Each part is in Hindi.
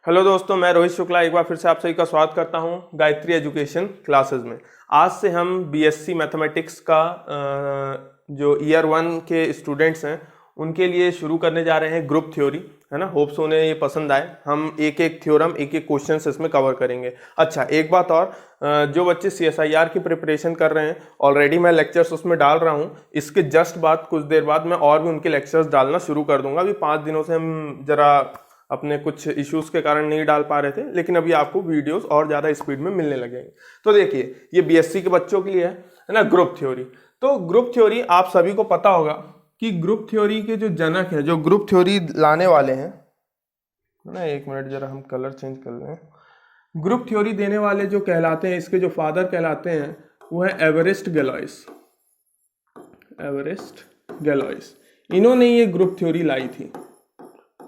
हेलो दोस्तों, मैं रोहित शुक्ला एक बार फिर से आप सभी का स्वागत करता हूं गायत्री एजुकेशन क्लासेस में। आज से हम बीएससी मैथमेटिक्स का जो ईयर 1 के स्टूडेंट्स हैं उनके लिए शुरू करने जा रहे हैं ग्रुप थ्योरी, है ना। होप्स उन्हें ये पसंद आए। हम एक एक थ्योरम, एक एक क्वेश्चन इसमें कवर करेंगे। अच्छा, एक बात और, जो बच्चे CSIR की प्रिपरेशन कर रहे हैं ऑलरेडी मैं लेक्चर्स उसमें डाल रहा हूँ। इसके जस्ट बाद कुछ देर बाद मैं और भी उनके लेक्चर्स डालना शुरू कर दूंगा। अभी 5 दिनों से हम जरा अपने कुछ इश्यूज के कारण नहीं डाल पा रहे थे, लेकिन अभी आपको वीडियोस और ज़्यादा स्पीड में मिलने लगेंगे। तो देखिए, ये बीएससी के बच्चों के लिए है ना ग्रुप थ्योरी। तो ग्रुप थ्योरी आप सभी को पता होगा कि ग्रुप थ्योरी के जो जनक है, जो ग्रुप थ्योरी लाने वाले हैं, है ना। एक मिनट, जरा हम कलर चेंज कर लें। ग्रुप थ्योरी देने वाले जो कहलाते हैं, इसके जो फादर कहलाते हैं वो है एवरेस्ट गैलोइस। एवरेस्ट गैलोइस, इन्होंने ये ग्रुप थ्योरी लाई थी।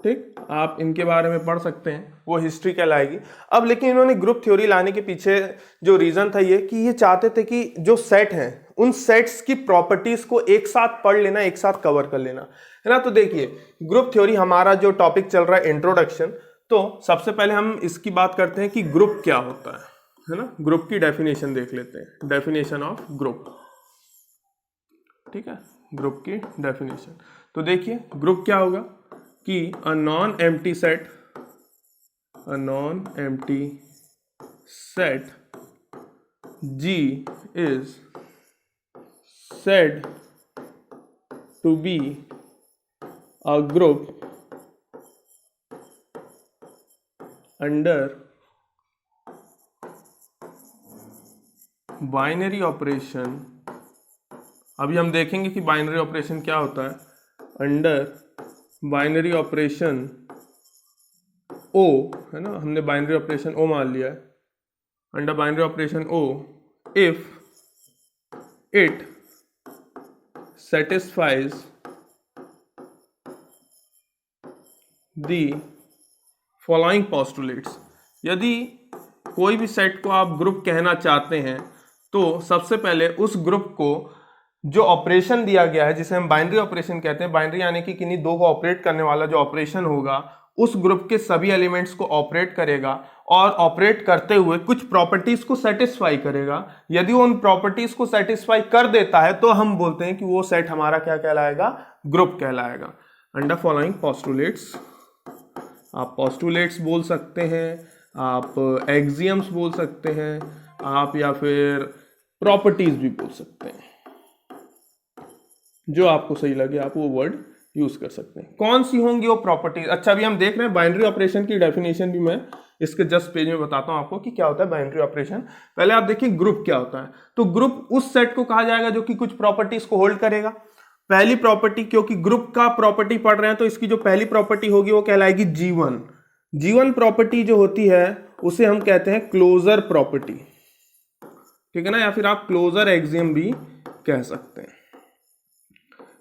ठीक, आप इनके बारे में पढ़ सकते हैं, वो हिस्ट्री कहलाएगी। अब लेकिन इन्होंने ग्रुप थ्योरी लाने के पीछे जो रीजन था ये कि ये चाहते थे कि जो सेट हैं उन सेट्स की प्रॉपर्टीज को एक साथ पढ़ लेना, एक साथ कवर कर लेना, है ना। तो देखिए, ग्रुप थ्योरी हमारा जो टॉपिक चल रहा है इंट्रोडक्शन, तो सबसे पहले हम इसकी बात करते हैं कि ग्रुप क्या होता है ना। ग्रुप की डेफिनेशन देख लेते हैं, डेफिनेशन ऑफ ग्रुप। ठीक है, ग्रुप की डेफिनेशन। तो देखिए, ग्रुप क्या होगा कि a non-empty set G is said to be a group under binary operation. अभी हम देखेंगे कि बाइनरी ऑपरेशन क्या होता है। अंडर बाइनरी ऑपरेशन O, है ना, हमने बाइनरी ऑपरेशन O मान लिया है। Under binary operation O, if it satisfies the following postulates. यदि कोई भी सेट को आप ग्रुप कहना चाहते हैं तो सबसे पहले उस ग्रुप को जो ऑपरेशन दिया गया है, जिसे हम बाइनरी ऑपरेशन कहते हैं, बाइनरी यानी कि किन्हीं दो को ऑपरेट करने वाला जो ऑपरेशन होगा, उस ग्रुप के सभी एलिमेंट्स को ऑपरेट करेगा और ऑपरेट करते हुए कुछ प्रॉपर्टीज को सेटिस्फाई करेगा। यदि वो उन प्रॉपर्टीज को सेटिस्फाई कर देता है तो हम बोलते हैं कि वो सेट हमारा क्या कहलाएगा, ग्रुप कहलाएगा। अंडर फॉलोइंग पोस्टुलेट्स, आप पोस्टुलेट्स बोल सकते हैं, आप एक्सियम्स बोल सकते हैं, आप या फिर प्रॉपर्टीज भी बोल सकते हैं, जो आपको सही लगे आप वो वर्ड यूज कर सकते हैं। कौन सी होंगी वो प्रॉपर्टीज? अच्छा, अभी हम देख रहे हैं बाइनरी ऑपरेशन की डेफिनेशन भी मैं इसके जस्ट पेज में बताता हूं आपको कि क्या होता है बाइनरी ऑपरेशन। पहले आप देखिए ग्रुप क्या होता है। तो ग्रुप उस सेट को कहा जाएगा जो कि कुछ प्रॉपर्टीज को होल्ड करेगा। पहली प्रॉपर्टी, क्योंकि ग्रुप का प्रॉपर्टी पढ़ रहे हैं तो इसकी जो पहली प्रॉपर्टी होगी वो कहलाएगी G1। G1 प्रॉपर्टी जो होती है उसे हम कहते हैं क्लोजर प्रॉपर्टी। ठीक है ना, या फिर आप क्लोजर एक्सियम भी कह सकते हैं।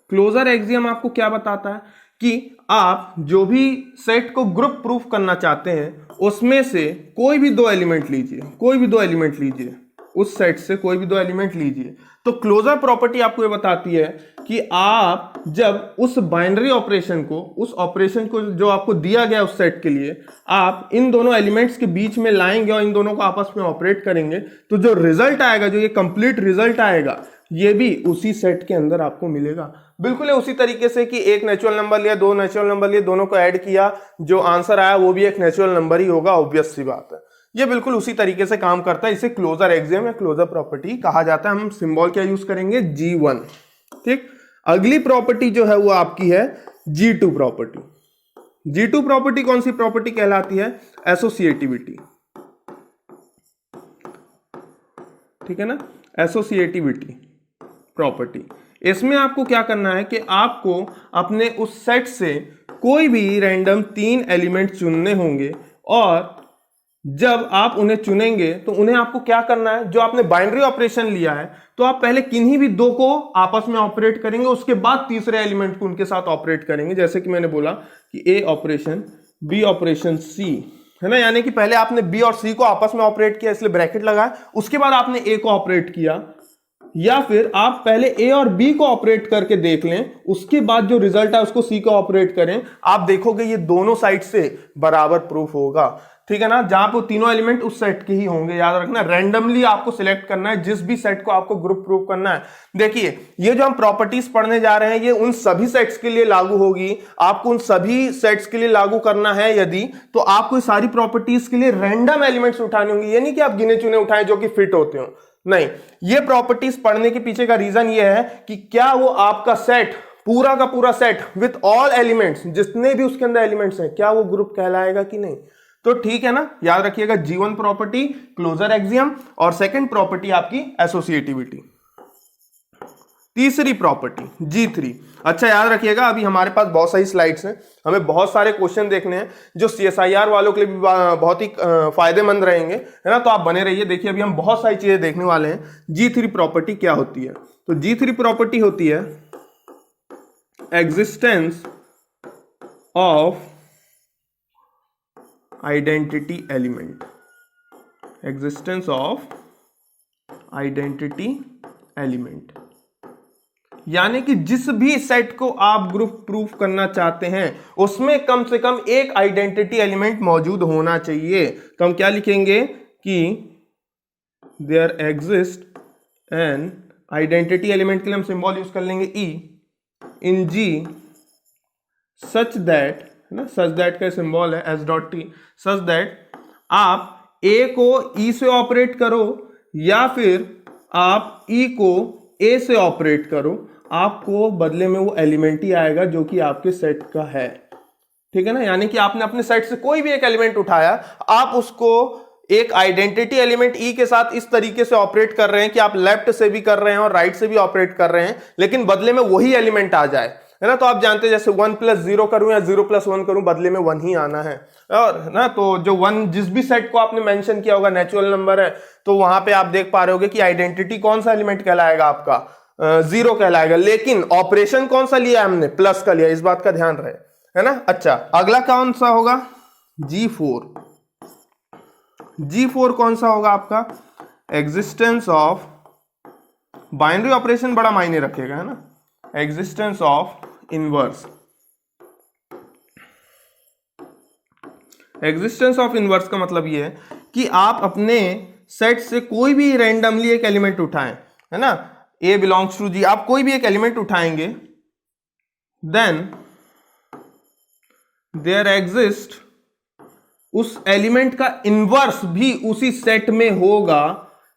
क्लोजर एक्सियम आपको क्या बताता है कि आप जो भी सेट को ग्रुप प्रूफ करना चाहते हैं उसमें से कोई भी दो एलिमेंट लीजिए, उस सेट से कोई भी दो एलिमेंट लीजिए। तो क्लोजर प्रॉपर्टी आपको ये बताती है कि आप जब उस बाइनरी ऑपरेशन को, उस ऑपरेशन को जो आपको दिया गया उस सेट के लिए, आप इन दोनों एलिमेंट्स के बीच में लाएंगे और इन दोनों को आपस में ऑपरेट करेंगे, तो जो रिजल्ट आएगा, जो ये कंप्लीट रिजल्ट आएगा, ये भी उसी सेट के अंदर आपको मिलेगा। बिल्कुल उसी तरीके से कि एक नेचुरल नंबर लिया, दो नेचुरल नंबर लिए, दोनों को ऐड किया, जो आंसर आया वो भी एक नेचुरल नंबर ही होगा, ऑब्वियस सी बात है। ये बिल्कुल उसी तरीके से काम करता है। इसे क्लोजर एक्सियम या क्लोजर प्रॉपर्टी कहा जाता है। हम सिंबल क्या यूज करेंगे, G1। ठीक, अगली प्रॉपर्टी जो है वो आपकी है G2 प्रॉपर्टी। G2 प्रॉपर्टी कौन सी प्रॉपर्टी कहलाती है? एसोसिएटिविटी। ठीक है ना, एसोसिएटिविटी प्रॉपर्टी। इसमें आपको क्या करना है कि आपको अपने उस सेट से कोई भी रैंडम 3 एलिमेंट चुनने होंगे, और जब आप उन्हें चुनेंगे तो उन्हें आपको क्या करना है, जो आपने बाइनरी ऑपरेशन लिया है तो आप पहले किन्हीं भी दो को आपस में ऑपरेट करेंगे, उसके बाद तीसरे एलिमेंट को उनके साथ ऑपरेट करेंगे। जैसे कि मैंने बोला कि A operation, B operation, C, है ना। यानी कि पहले आपने B और C को आपस में ऑपरेट किया, इसलिए ब्रैकेट लगाया, उसके बाद आपने A को ऑपरेट किया, या फिर आप पहले ए और बी को ऑपरेट करके देख लें, उसके बाद जो रिजल्ट है उसको सी को ऑपरेट करें, आप देखोगे ये दोनों साइड से बराबर प्रूफ होगा। ठीक है ना, जहां पे तीनों एलिमेंट उस सेट के ही होंगे। याद रखना, रैंडमली आपको सिलेक्ट करना है जिस भी सेट को आपको ग्रुप प्रूफ करना है। देखिए ये जो हम प्रॉपर्टीज पढ़ने जा रहे हैं ये उन सभी सेट्स के लिए लागू होगी। आपको उन सभी सेट्स के लिए लागू करना है यदि, तो आपको सारी प्रॉपर्टीज के लिए रैंडम एलिमेंट्स उठाने होंगे। ये नहीं कि आप गिने चुने उठाएं जो कि फिट होते हो, नहीं। ये प्रॉपर्टीज पढ़ने के पीछे का रीजन ये है कि क्या वो आपका सेट, पूरा का पूरा सेट विथ ऑल एलिमेंट्स, जितने भी उसके अंदर एलिमेंट्स हैं, क्या वो ग्रुप कहलाएगा कि नहीं। तो ठीक है ना, याद रखिएगा G1 प्रॉपर्टी क्लोजर एक्सियम, और सेकंड प्रॉपर्टी आपकी एसोसिएटिविटी। तीसरी प्रॉपर्टी G3। अच्छा याद रखिएगा, अभी हमारे पास बहुत सारी स्लाइड्स हैं, हमें बहुत सारे क्वेश्चन देखने हैं जो CSIR वालों के लिए भी बहुत ही फायदेमंद रहेंगे, है ना। तो आप बने रहिए, देखिए अभी हम बहुत सारी चीजें देखने वाले हैं। G3 प्रॉपर्टी क्या होती है, तो G3 प्रॉपर्टी होती है existence of identity element, existence of identity element, यानी कि जिस भी सेट को आप ग्रुप प्रूफ करना चाहते हैं उसमें कम से कम एक आइडेंटिटी एलिमेंट मौजूद होना चाहिए। तो हम क्या लिखेंगे कि there exist an identity element के लिए हम सिंबल यूज कर लेंगे E in G such that, है ना, सच दैट का सिंबल है S.T, सच दैट आप A को E से ऑपरेट करो या फिर आप E को A से ऑपरेट करो, आपको बदले में वो एलिमेंट ही आएगा जो कि आपके सेट का है। ठीक है ना, यानी कि आपने अपने सेट से कोई भी एक एलिमेंट उठाया, आप उसको एक आइडेंटिटी एलिमेंट E के साथ इस तरीके से ऑपरेट कर रहे हैं कि आप लेफ्ट से भी कर रहे हैं और राइट से भी ऑपरेट कर रहे हैं, लेकिन बदले में वही एलिमेंट आ जाए, है ना। तो आप जानते हैं जैसे 1 + 0 करूं या 0 + 1 करूं, बदले में 1 ही आना है, और ना तो जो 1 जिस भी सेट को आपने मेंशन किया होगा नेचुरल नंबर है, तो वहां पे आप देख पा रहे होगे कि आइडेंटिटी कौन सा एलिमेंट कहलाएगा आपका, 0 कहलाएगा, लेकिन ऑपरेशन कौन सा लिया हमने, प्लस का लिया, इस बात का ध्यान रहे, है ना। अच्छा अगला कौन सा होगा, G4। G4 कौन सा होगा आपका, एग्जिस्टेंस ऑफ, बाइनरी ऑपरेशन बड़ा मायने रखेगा, है ना, existence of inverse. Existence of inverse का मतलब यह है कि आप अपने सेट से कोई भी रैंडमली एक एलिमेंट उठाएं, है ना, A बिलोंग्स टू G, आप कोई भी एक एलिमेंट उठाएंगे, देन देयर एग्जिस्ट, उस एलिमेंट का इनवर्स भी उसी सेट में होगा।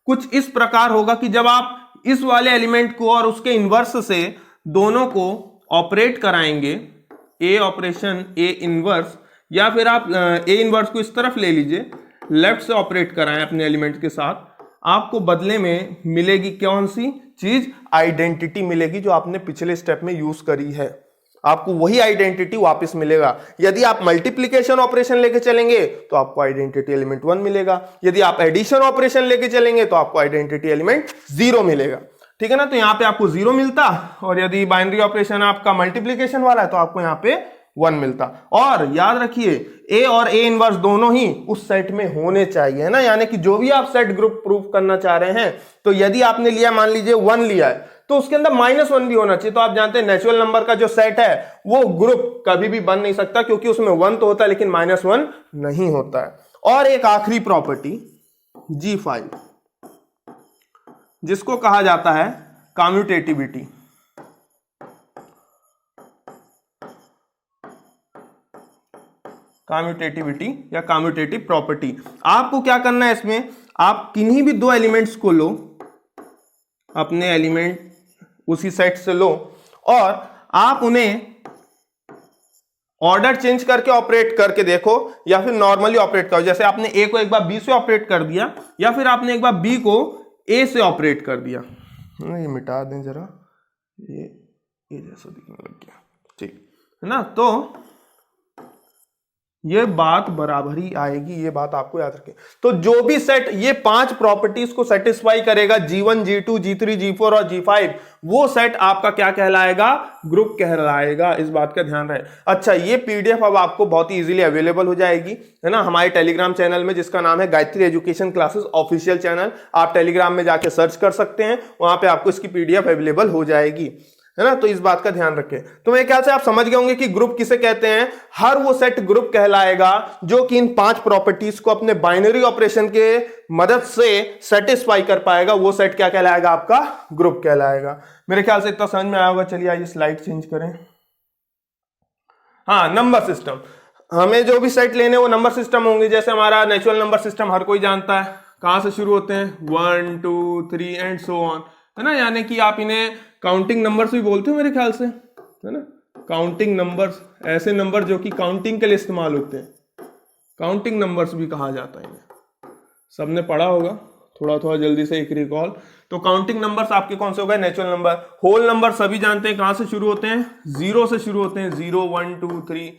कुछ इस प्रकार होगा कि जब आप इस वाले एलिमेंट को और उसके इनवर्स से दोनों को ऑपरेट कराएंगे, A ऑपरेशन A इनवर्स, या फिर आप A इनवर्स को इस तरफ ले लीजिए, लेफ्ट से ऑपरेट कराएं अपने एलिमेंट के साथ, आपको बदले में मिलेगी कौन सी चीज, आइडेंटिटी मिलेगी जो आपने पिछले स्टेप में यूज करी है, आपको वही आइडेंटिटी वापस मिलेगा। यदि आप मल्टीप्लिकेशन ऑपरेशन लेके चलेंगे तो आपको आइडेंटिटी एलिमेंट 1 मिलेगा, यदि आप एडिशन ऑपरेशन लेके चलेंगे तो आपको आइडेंटिटी एलिमेंट 0 मिलेगा। ठीक है ना, तो यहां पे आपको 0 मिलता, और यदि बाइनरी ऑपरेशन आपका मल्टीप्लिकेशन वाला है तो आपको यहां पे 1 मिलता। और याद रखिए A और A इनवर्स दोनों ही उस सेट में होने चाहिए, है ना, यानी कि जो भी आप सेट ग्रुप प्रूफ करना चाह रहे हैं, तो यदि आपने लिया, मान लीजिए 1 लिया है, तो उसके अंदर -1 भी होना चाहिए। तो आप जानते हैं नेचुरल नंबर का जो सेट है वो ग्रुप कभी भी बन नहीं सकता, क्योंकि उसमें 1 तो होता है लेकिन -1 नहीं होता है। और एक आखिरी प्रॉपर्टी G5, जिसको कहा जाता है कम्यूटेटिविटी। कम्यूटेटिविटी या कम्यूटेटिव प्रॉपर्टी, आपको क्या करना है इसमें, आप किन्हीं भी 2 एलिमेंट्स को लो, अपने एलिमेंट उसी सेट से लो, और आप उन्हें ऑर्डर चेंज करके ऑपरेट करके देखो, या फिर नॉर्मली ऑपरेट करो। जैसे आपने A को एक बार B से ऑपरेट कर दिया, या फिर आपने एक बार B को A से ऑपरेट कर दिया। ये मिटा दें जरा, ये जैसा दिखने लग गया, ठीक है ना। तो ये बात बराबर ही आएगी, ये बात आपको याद रखें। तो जो भी सेट ये 5 प्रॉपर्टीज को सेटिस्फाई करेगा, G1, G2, G3, G4 और G5, वो सेट आपका क्या कहलाएगा? ग्रुप कहलाएगा। इस बात का ध्यान रहे। अच्छा, ये पीडीएफ अब आपको बहुत ही इजीली अवेलेबल हो जाएगी, है ना, हमारे टेलीग्राम चैनल में, जिसका नाम है Gayatri education classes official channel. आप टेलीग्राम में जाके सर्च कर सकते हैं, वहां पे आपको इसकी पीडीएफ अवेलेबल हो जाएगी, है ना। तो इस बात का ध्यान रखें। तो मेरे ख्याल से आप समझ गए होंगे कि ग्रुप किसे कहते हैं। हर वो सेट ग्रुप कहलाएगा जो कि इन 5 प्रॉपर्टीज को अपने बाइनरी ऑपरेशन के मदद से सेटिस्फाई कर पाएगा, वो सेट क्या कहलाएगा? आपका ग्रुप कहलाएगा। मेरे ख्याल से इतना समझ में आया होगा। चलिए आइए स्लाइड चेंज करें। हाँ, नंबर सिस्टम, हमें जो भी सेट लेने वो नंबर सिस्टम होंगे। जैसे हमारा नेचुरल नंबर सिस्टम हर कोई जानता है, कहां से शुरू होते हैं? 1 2 3 एंड सो ऑन, है ना। यानी कि आप इन्हें काउंटिंग नंबर्स भी बोलते हो मेरे ख्याल से, है ना। काउंटिंग नंबर्स, ऐसे नंबर जो कि काउंटिंग के लिए इस्तेमाल होते हैं, काउंटिंग नंबर्स भी कहा जाता है इन्हें। सबने पढ़ा होगा, थोड़ा थोड़ा जल्दी से एक रिकॉल। तो काउंटिंग नंबर्स आपके कौन से हो गए? Natural number. होल नंबर सभी जानते हैं कहां से शुरू होते हैं? 0 से शुरू होते हैं। 0 1 2 3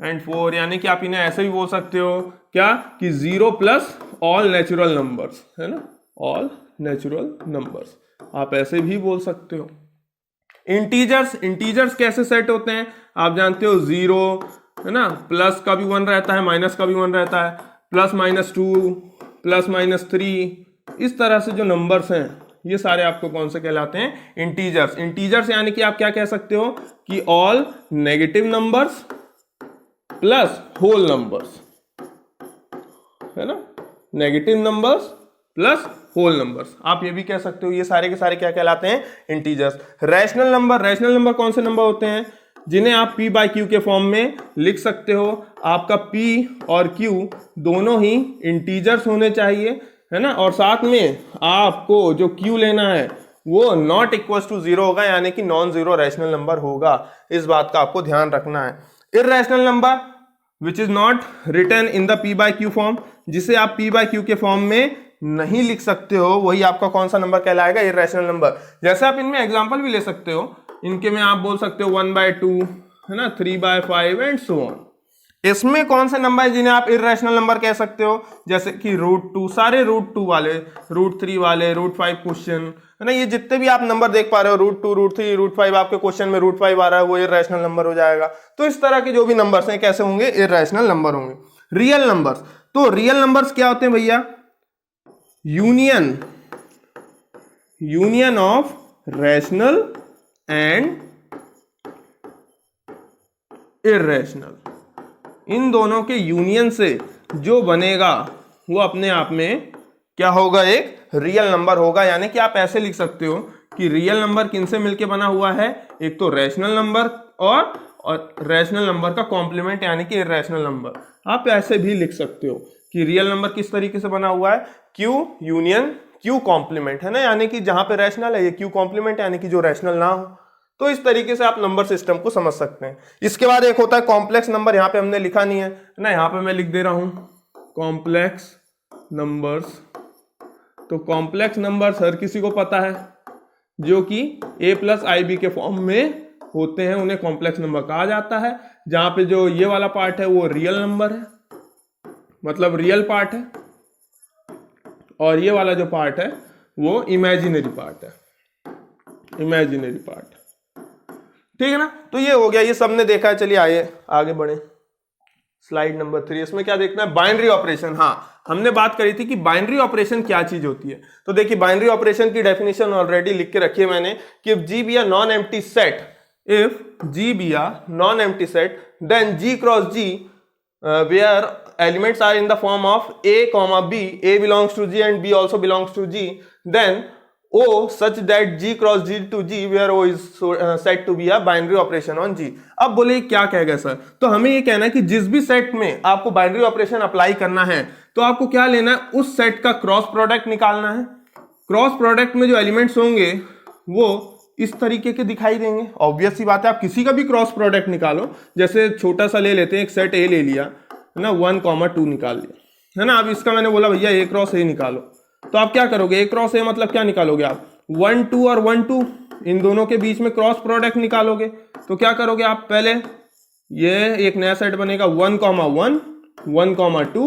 एंड 4, यानी कि आप इन्हें ऐसे भी बोल सकते हो क्या कि 0 प्लस ऑल नेचुरल नंबर्स, है ना, ऑल नेचुरल नंबर्स, आप ऐसे भी बोल सकते हो। इंटीजर्स, इंटीजर्स कैसे सेट होते हैं? आप जानते हो 0, है ना, प्लस का भी 1 रहता है, माइनस का भी 1 रहता है, प्लस माइनस 2, प्लस माइनस 3, इस तरह से जो नंबर्स हैं ये सारे आपको कौन से कहलाते हैं? इंटीजर्स। इंटीजर्स यानी कि आप क्या कह सकते हो कि all negative numbers plus whole numbers, है ना, negative numbers plus whole numbers, आप ये भी कह सकते हो। ये सारे के सारे क्या कहलाते हैं? Integers. Rational number, rational number कौन से नंबर होते हैं? जिन्हें आप p बाई क्यू के फॉर्म में लिख सकते हो। आपका p और q दोनों ही इंटीजर्स होने चाहिए, है ना, और साथ में आपको जो q लेना है वो नॉट इक्वल टू 0 होगा, यानी कि नॉन जीरो रैशनल नंबर होगा। इस बात का आपको ध्यान रखना है। Irrational number which is not written in the p by q form, जिसे आप p बाई क्यू के फॉर्म में नहीं लिख सकते हो, वही आपका कौन सा नंबर कहलाएगा? Irrational number. जैसे आप इनमें एग्जांपल भी ले सकते हो, इनके में आप बोल सकते हो 1/2, है ना, 3/5 एंड सो ऑन। इसमें कौन से नंबर है जिन्हें आप इररेशनल नंबर कह सकते हो? जैसे कि √2, सारे √2 वाले, √3 वाले, √5 क्वेश्चन, है ना, ये जितने भी आप नंबर देख पा रहे हो, √2, √3, √5, आपके क्वेश्चन में √5 आ रहा है, वो इररेशनल नंबर हो जाएगा। तो इस तरह के जो भी नंबर्स हैं कैसे होंगे? इररेशनल नंबर होंगे। रियल नंबर्स, तो रियल नंबर्स क्या होते हैं भैया? Union of rational and irrational, इन दोनों के यूनियन से जो बनेगा वो अपने आप में क्या होगा? एक रियल नंबर होगा। यानी कि आप ऐसे लिख सकते हो कि रियल नंबर किनसे मिलके बना हुआ है? एक तो रैशनल नंबर और रैशनल नंबर का कॉम्प्लीमेंट यानी कि इररेशनल नंबर। आप ऐसे भी लिख सकते हो कि रियल नंबर किस तरीके से बना हुआ है? Q यूनियन Q कॉम्प्लीमेंट, है ना, यानी कि जहां पे रैशनल है ये Q कॉम्प्लीमेंट, यानी कि जो रैशनल ना हो। तो इस तरीके से आप नंबर सिस्टम को समझ सकते हैं। इसके बाद एक होता है कॉम्प्लेक्स नंबर, यहाँ पे हमने लिखा नहीं है ना, यहाँ पे मैं लिख दे रहा हूं कॉम्प्लेक्स नंबर्स। तो कॉम्प्लेक्स नंबर्स हर किसी को पता है, जो कि a प्लस IB के फॉर्म में होते हैं, उन्हें कॉम्प्लेक्स नंबर कहा जाता है। जहां पे जो ये वाला पार्ट है वो रियल नंबर है, मतलब रियल पार्ट है, और ये वाला जो पार्ट है वो इमेजिनरी पार्ट है, इमेजिनरी पार्ट, ठीक है ना। तो ये हो गया, ये सबने देखा है। चलिए आइए आगे बढ़े। स्लाइड नंबर 3, इसमें क्या देखना है? Binary operation. हाँ, हमने बात करी थी कि बाइनरी ऑपरेशन क्या चीज होती है। तो देखिए, बाइनरी ऑपरेशन की डेफिनेशन ऑलरेडी लिख के रखी है मैंने कि if G be a non-empty set, if G be a non-empty set, then G cross G where elements are in the form of A comma B, A belongs to G and B also belongs to G, then O such that G cross G to G where O is said to be a binary operation on G। अब बोले क्या कहेगा सर? तो हमें ये कहना है कि जिस भी सेट में आपको बाइनरी ऑपरेशन अप्लाई करना है तो आपको क्या लेना है? उस सेट का क्रॉस प्रोडक्ट निकालना है। क्रॉस प्रोडक्ट में जो एलिमेंट्स होंगे वो इस तरीके के दिखाई देंगे। ऑब्वियस सी बात है, आप किसी का भी क्रॉस प्रोडक्ट निकालो, जैसे छोटा सा ले लेते हैं, एक सेट ए ले लिया, है ना, 1,2 निकाल लिया, है ना। अब इसका मैंने बोला भैया A क्रॉस A निकालो, तो आप क्या करोगे? A क्रॉस A मतलब क्या निकालोगे आप? 1 2 और 1 2, इन दोनों के बीच में क्रॉस प्रोडक्ट निकालोगे। तो क्या करोगे आप? पहले ये एक नया सेट बनेगा 1,1, 1,2,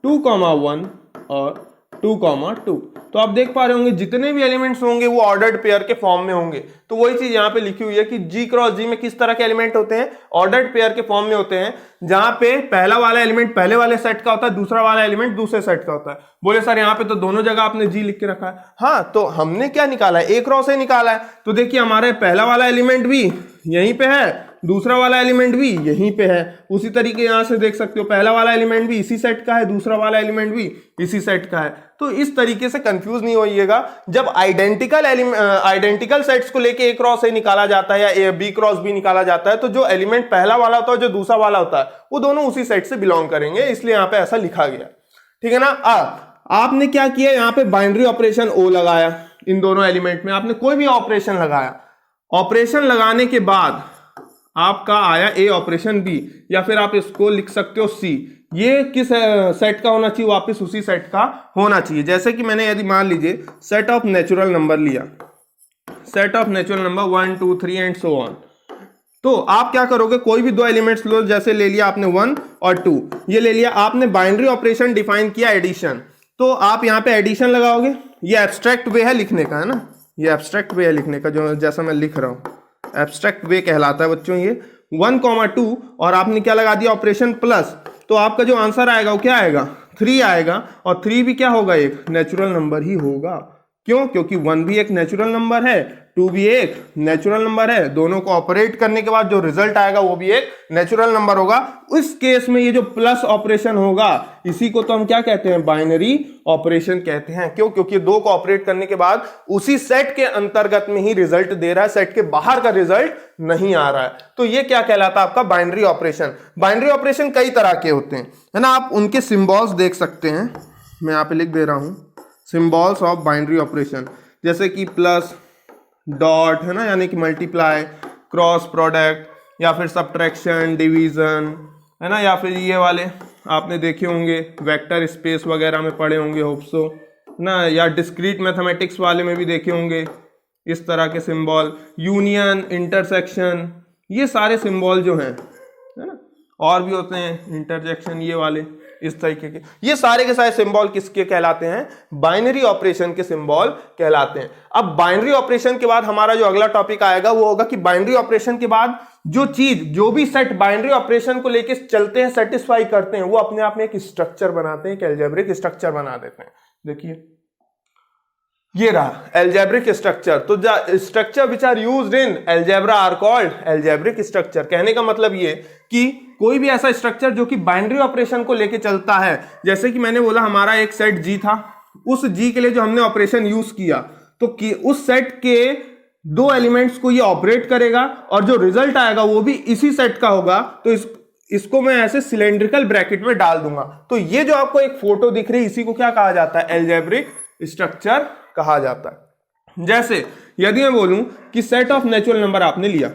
2,1 और 2,2। तो आप देख पा रहे होंगे जितने भी एलिमेंट्स होंगे वो ऑर्डर्ड पेयर के फॉर्म में होंगे। तो वही चीज यहाँ पे लिखी हुई है कि जी क्रॉस जी में किस तरह के एलिमेंट होते हैं, ऑर्डर्ड पेयर के फॉर्म में होते हैं, जहां पे पहला वाला एलिमेंट पहले वाले सेट का होता है, दूसरा वाला एलिमेंट दूसरे सेट का होता है। बोले सर यहाँ पे तो दोनों जगह आपने जी लिख के रखा है। हाँ, तो हमने क्या निकाला है, ए क्रॉस ए निकाला है। तो देखिए हमारे पहला वाला एलिमेंट भी यहीं पे है, दूसरा वाला एलिमेंट भी यहीं पे है। उसी तरीके यहां से देख सकते हो पहला वाला एलिमेंट भी इसी सेट का है, दूसरा वाला एलिमेंट भी इसी सेट का है। तो इस तरीके से कंफ्यूज नहीं होइएगा। जब आइडेंटिकल सेट्स को लेके ए क्रॉस ए निकाला जाता है या बी क्रॉस बी निकाला जाता है, तो जो एलिमेंट पहला वाला होता है जो दूसरा वाला होता है वो दोनों उसी सेट से बिलोंग करेंगे, इसलिए यहां पे ऐसा लिखा गया। ठीक है ना। आपने क्या किया, यहाँ पे बाइनरी ऑपरेशन ओ लगाया, इन दोनों एलिमेंट में आपने कोई भी ऑपरेशन लगाया। ऑपरेशन लगाने के बाद आपका आया ए ऑपरेशन बी, या फिर आप इसको लिख सकते हो सी। ये किस सेट का होना चाहिए, वापस उसी सेट का होना चाहिए। जैसे कि मैंने यदि मान लीजिए सेट ऑफ नेचुरल नंबर लिया, set of natural number 1 2 3 and so on, तो आप क्या करोगे, कोई भी दो एलिमेंट्स लो, जैसे ले लिया आपने 1 और 2, ये ले लिया आपने, बाइनरी ऑपरेशन डिफाइन किया एडिशन, तो आप यहाँ पे एडिशन लगाओगे। ये एब्स्ट्रैक्ट वे है लिखने का, है ना, ये एब्स्ट्रैक्ट वे है लिखने का, जो जैसा मैं लिख रहा हूं एब्स्ट्रैक्ट वे कहलाता है बच्चों ये। 1,2 और आपने क्या लगा दिया ऑपरेशन प्लस, तो आपका जो आंसर आएगा वो क्या आएगा, 3 आएगा। और 3 भी क्या होगा, एक नेचुरल नंबर ही होगा। क्यों, क्योंकि 1 भी एक नेचुरल नंबर है, 2 भी एक नेचुरल नंबर है, दोनों को ऑपरेट करने के बाद जो रिजल्ट आएगा वो भी एक नेचुरल नंबर होगा। उस केस में ये जो प्लस ऑपरेशन होगा इसी को तो हम क्या कहते हैं, बाइनरी ऑपरेशन कहते हैं। क्यों, क्योंकि दो को ऑपरेट करने के बाद उसी सेट के अंतर्गत में ही रिजल्ट दे रहा है, सेट के बाहर का रिजल्ट नहीं आ रहा है। तो ये क्या कहलाता है आपका, बाइनरी ऑपरेशन। बाइनरी ऑपरेशन कई तरह के होते हैं, है ना, आप उनके सिंबल्स देख सकते हैं, मैं यहाँ पे लिख दे रहा हूं सिंबल्स ऑफ बाइनरी ऑपरेशन, जैसे कि प्लस, डॉट, है ना, यानी कि मल्टीप्लाई, क्रॉस प्रोडक्ट, या फिर सब्ट्रैक्शन, डिवीजन, है ना, या फिर ये वाले आपने देखे होंगे वेक्टर स्पेस वगैरह में पढ़े होंगे होप्सो ना, या डिस्क्रीट मैथमेटिक्स वाले में भी देखे होंगे इस तरह के सिंबल, यूनियन, इंटरसेक्शन, ये सारे सिंबल जो हैं, है ना, और भी होते हैं इंटरजेक्शन, ये वाले इस तरीके के, ये सारे के सारे सिंबल किसके कहलाते हैं, बाइनरी ऑपरेशन के सिंबल कहलाते हैं। अब बाइनरी ऑपरेशन के बाद हमारा जो अगला टॉपिक आएगा वो होगा कि बाइनरी ऑपरेशन के बाद जो भी सेट बाइनरी ऑपरेशन को लेके चलते हैं, सेटिस्फाई करते हैं, वो अपने आप में एक स्ट्रक्चर बनाते हैं, एक अलजेब्रिक स्ट्रक्चर बना देते हैं। देखिए ये रहा अलजेब्रिक स्ट्रक्चर। तो structure which are used in algebra are called algebraic structure. कहने का मतलब ये कि कोई भी ऐसा स्ट्रक्चर जो कि बाइनरी ऑपरेशन को लेके चलता है, जैसे कि मैंने बोला हमारा एक सेट जी था, उस जी के लिए जो हमने ऑपरेशन यूज किया, तो उस सेट के दो एलिमेंट्स को ये ऑपरेट करेगा और जो रिजल्ट आएगा वो भी इसी सेट का होगा। तो इसको मैं ऐसे सिलेंड्रिकल ब्रैकेट में डाल दूंगा। तो ये जो आपको एक फोटो दिख रही है इसी को क्या कहा जाता है, अलजेब्रिक स्ट्रक्चर कहा जाता है। जैसे यदि मैं बोलूं कि सेट ऑफ नेचुरल नंबर आपने लिया,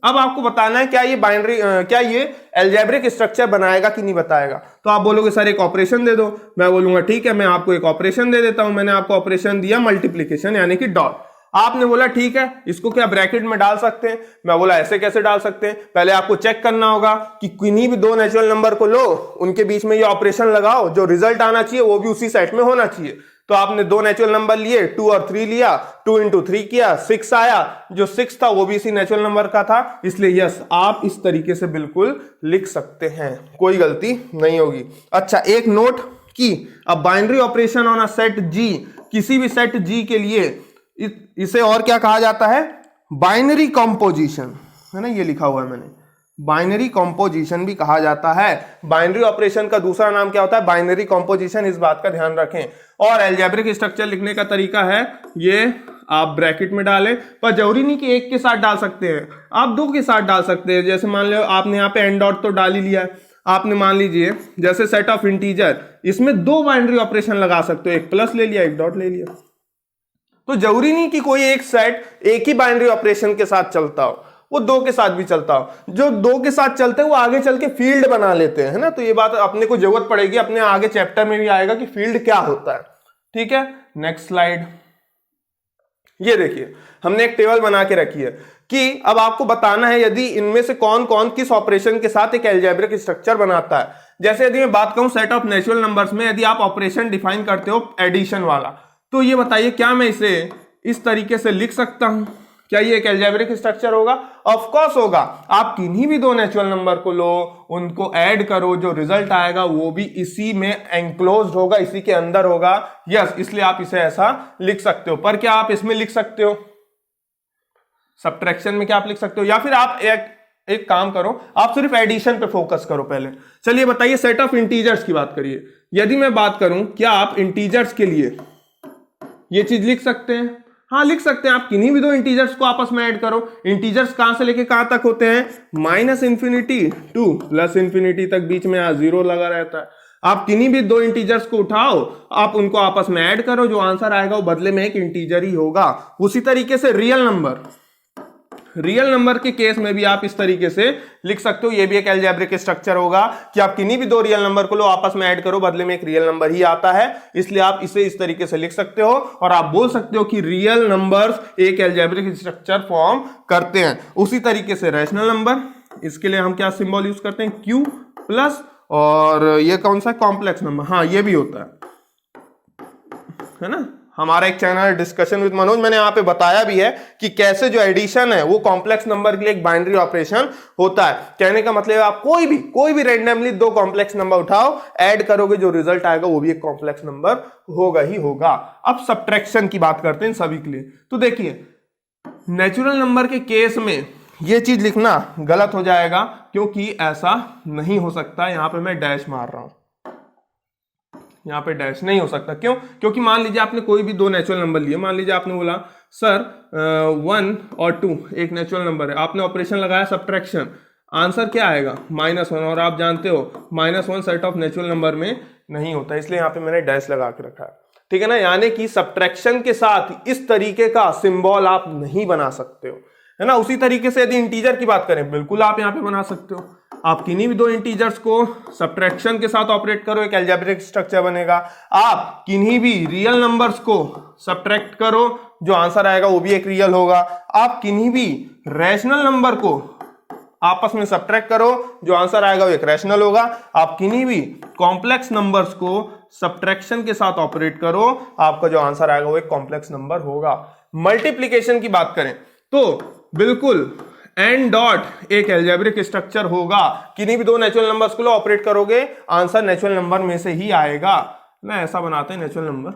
अब आपको बताना है क्या ये अलजेब्रिक स्ट्रक्चर बनाएगा कि नहीं बताएगा। तो आप बोलोगे सर एक ऑपरेशन दे दो, मैं बोलूंगा ठीक है मैं आपको एक ऑपरेशन दे देता हूं। मैंने आपको ऑपरेशन दिया मल्टीप्लीकेशन यानी कि डॉट, आपने बोला ठीक है इसको क्या ब्रैकेट में डाल सकते हैं, मैं बोला ऐसे कैसे डाल सकते हैं, पहले आपको चेक करना होगा कि किन्हीं भी दो नेचुरल नंबर को लो, उनके बीच में ये ऑपरेशन लगाओ, जो रिजल्ट आना चाहिए वो भी उसी सेट में होना चाहिए। तो आपने दो नेचुरल नंबर लिए, 2 और 3 लिया, 2 into 3 किया, 6 आया, जो 6 था वो भी इसी नेचुरल नंबर का था, इसलिए यस आप इस तरीके से बिल्कुल लिख सकते हैं, कोई गलती नहीं होगी। अच्छा एक नोट की अब binary operation on a set जी, किसी भी सेट जी के लिए इसे और क्या कहा जाता है, बाइनरी कॉम्पोजिशन, है ना, ये लिखा हुआ है मैंने, बाइनरी कॉम्पोजिशन भी कहा जाता है। बाइनरी ऑपरेशन का दूसरा नाम क्या होता है, बाइनरी कॉम्पोजिशन, इस बात का ध्यान रखें। और अलजेब्रिक स्ट्रक्चर लिखने का तरीका है ये आप ब्रैकेट में डालें, पर जरूरी नहीं कि एक के साथ डाल सकते हैं, आप दो के साथ डाल सकते हैं। जैसे मान लो आपने यहाँ पे एंड डॉट तो डाल ही लिया है, आपने मान लीजिए जैसे सेट ऑफ इंटीजर, इसमें दो बाइनरी ऑपरेशन लगा सकते हो, एक प्लस ले लिया एक डॉट ले लिया। तो जरूरी नहीं कि कोई एक सेट एक ही बाइनरी ऑपरेशन के साथ चलता हो, वो दो के साथ भी चलता हो। जो दो के साथ चलते हैं वो आगे चल के फील्ड बना लेते हैं, है ना, तो ये बात अपने को जरूरत पड़ेगी, अपने आगे चैप्टर में भी आएगा कि फील्ड क्या होता है। ठीक है, नेक्स्ट स्लाइड। ये देखिए हमने एक टेबल बना के रखी है, कि अब आपको बताना है यदि इनमें से कौन कौन किस ऑपरेशन के साथ एक अलजेब्रिक स्ट्रक्चर बनाता है। जैसे यदि मैं बात करूं सेट ऑफ नेचुरल नंबर्स में यदि आप ऑपरेशन डिफाइन करते हो एडिशन वाला, तो ये बताइए क्या मैं इसे इस तरीके से लिख सकता हूं? क्या ये एक अलजेब्रिक स्ट्रक्चर होगा? ऑफ कोर्स होगा। आप किन्हीं भी दो नेचुरल नंबर को लो, उनको ऐड करो, जो रिजल्ट आएगा वो भी इसी में एंक्लोज्ड होगा, इसी के अंदर होगा। यस, इसलिए आप इसे ऐसा लिख सकते हो। पर क्या आप इसमें लिख सकते हो सब्ट्रैक्शन में? क्या आप लिख सकते हो? या फिर आप एक काम करो, आप सिर्फ एडिशन पे फोकस करो पहले। चलिए बताइए सेट ऑफ इंटीजर्स की बात करिए। यदि मैं बात करूं, क्या आप इंटीजर्स के लिए ये चीज लिख सकते हैं? हाँ, लिख सकते हैं। आप किन्हीं भी दो इंटीजर्स को आपस में ऐड करो। इंटीजर्स कहां से लेके कहां तक होते हैं? -∞ टू +∞ तक, बीच में 0 लगा रहता है। आप किन्हीं भी दो इंटीजर्स को उठाओ, आप उनको आपस में ऐड करो, जो आंसर आएगा वो बदले में एक इंटीजर ही होगा। उसी तरीके से रियल नंबर के केस में भी आप इस तरीके से लिख सकते हो। ये भी एक अलजेब्रिक स्ट्रक्चर होगा कि आप किन्हीं भी दो रियल नंबर को लो, आपस में ऐड करो, बदले में एक रियल नंबर ही आता है। इसलिए आप इसे इस तरीके से लिख सकते हो और आप बोल सकते हो कि रियल नंबर्स एक अलजेब्रिक स्ट्रक्चर फॉर्म करते हैं। उसी तरीके से रैशनल नंबर, इसके लिए हम क्या सिंबल यूज करते हैं? Q प्लस, और ये कौन सा? Complex number. हाँ, ये भी होता है ना। हमारा एक चैनल डिस्कशन विद मनोज, मैंने यहाँ पे बताया भी है कि कैसे जो एडिशन है वो कॉम्प्लेक्स नंबर के लिए एक बाइनरी ऑपरेशन होता है। कहने का मतलब आप कोई भी रैंडमली दो कॉम्प्लेक्स नंबर उठाओ, ऐड करोगे, जो रिजल्ट आएगा वो भी एक कॉम्प्लेक्स नंबर होगा ही होगा। अब सब्ट्रैक्शन की बात करते हैं सभी के लिए। तो देखिए नेचुरल नंबर के केस में ये चीज लिखना गलत हो जाएगा, क्योंकि ऐसा नहीं हो सकता। यहां पे मैं डैश मार रहा हूं, यहाँ पे डैश नहीं हो सकता। क्यों? क्योंकि मान लीजिए आपने कोई भी दो नेचुरल नंबर लिए, मान लीजिए आपने बोला सर 1 और 2 एक नेचुरल नंबर है, आपने ऑपरेशन लगाया सब्ट्रैक्शन, आंसर क्या आएगा? -1। और आप जानते हो -1 सेट ऑफ नेचुरल नंबर में नहीं होता, इसलिए यहाँ पे मैंने डैश लगा के रखा है। ठीक है ना। यानी कि सब्ट्रैक्शन के साथ इस तरीके का सिंबल आप नहीं बना सकते हो, है ना। उसी तरीके से यदि इंटीजर की बात करें, बिल्कुल आप यहाँ पे बना सकते हो। आप किन्हीं भी दो इंटीजर्स को सब्ट्रैक्शन के साथ ऑपरेट करो, एक अलजेब्रिक स्ट्रक्चर बनेगा। आप किन्हीं भी रियल नंबर्स को सब्ट्रैक्ट करो, जो आंसर आएगा वो भी एक रियल होगा। आप किन्हीं भी रैशनल नंबर को आपस में सब्ट्रैक्ट करो, जो आंसर आएगा वो एक रैशनल होगा। आप किन्हीं भी कॉम्प्लेक्स नंबर्स को सब्ट्रैक्शन के साथ ऑपरेट करो, आपका जो आंसर आएगा वो एक कॉम्प्लेक्स नंबर होगा। मल्टीप्लीकेशन की बात करें तो बिल्कुल एंड डॉट एक अलजेब्रिक स्ट्रक्चर होगा। किन्हीं भी दो नेचुरल नंबर्स को लो, ऑपरेट करोगे, आंसर नेचुरल नंबर में से ही आएगा ना। ऐसा बनाते हैं नेचुरल नंबर,